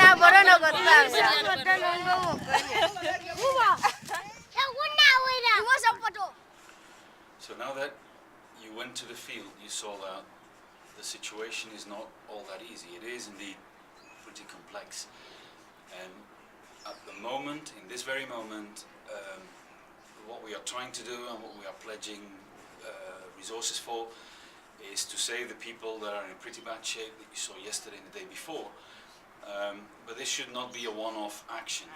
So now that you went to the field, you saw that the situation is not all that easy. It is indeed pretty complex. And at the moment, in this very moment, what we are trying to do and what we are pledging resources for is to save the people that are in pretty bad shape that you saw yesterday and the day before. But this should not be a one-off action.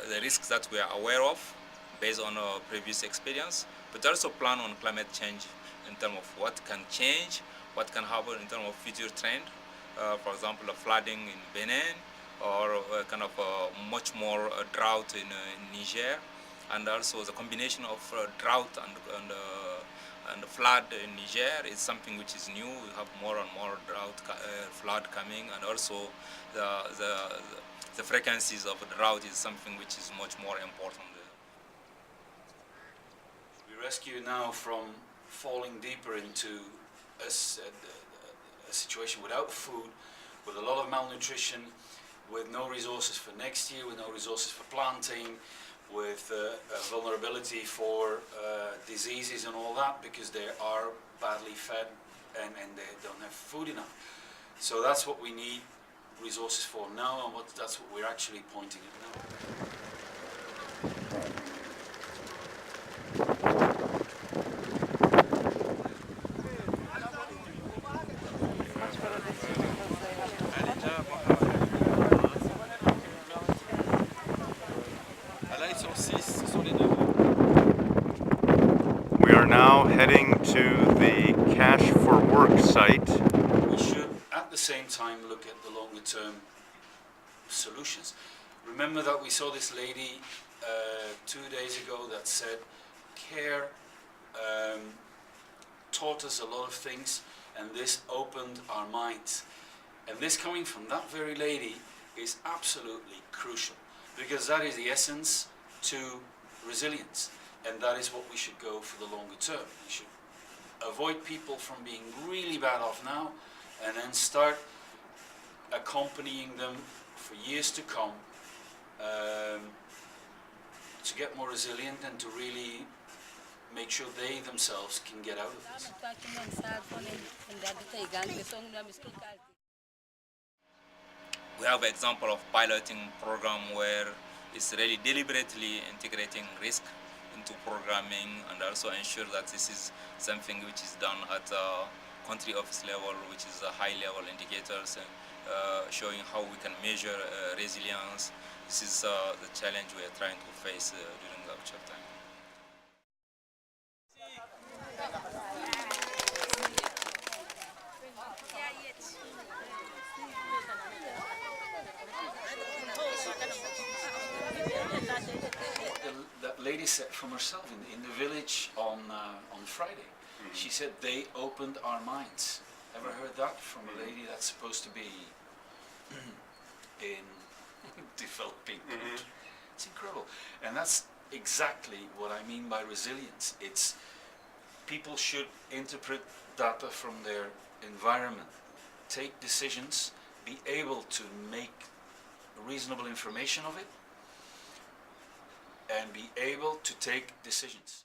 The risks that we are aware of based on our previous experience, but also plan on climate change in terms of what can change, what can happen in terms of future trend. For example, the flooding in Benin, or kind of much more drought in Niger, and also the combination of drought and flood in Niger is something which is new. We have more and more drought, flood coming, and also the frequencies of drought is something which is much more important. We rescue you now from falling deeper into a situation without food, with a lot of malnutrition, with no resources for next year, with no resources for planting, with a vulnerability for diseases and all that, because they are badly fed and they don't have food enough. So that's what we need resources for now, and that's what we're actually pointing at now. We are now heading to the Cash for Work site. We should at the same time look at the longer term solutions. Remember that we saw this lady 2 days ago that said CARE taught us a lot of things, and this opened our minds. And this coming from that very lady is absolutely crucial, because that is the essence to resilience, and that is what we should go for the longer term. We should avoid people from being really bad off now, and then start accompanying them for years to come to get more resilient and to really make sure they themselves can get out of this. We have an example of piloting program where it's really deliberately integrating risk into programming, and also ensure that this is something which is done at country office level, which is a high level indicators, and showing how we can measure resilience. This is the challenge we are trying to face during the workshop time. That lady said from herself in the village on Friday. She said they opened our minds. Ever heard that from a lady that's supposed to be in developing countries? It's incredible, and that's exactly what I mean by resilience. It's people should interpret data from their environment, take decisions, be able to make reasonable information of it, and be able to take decisions.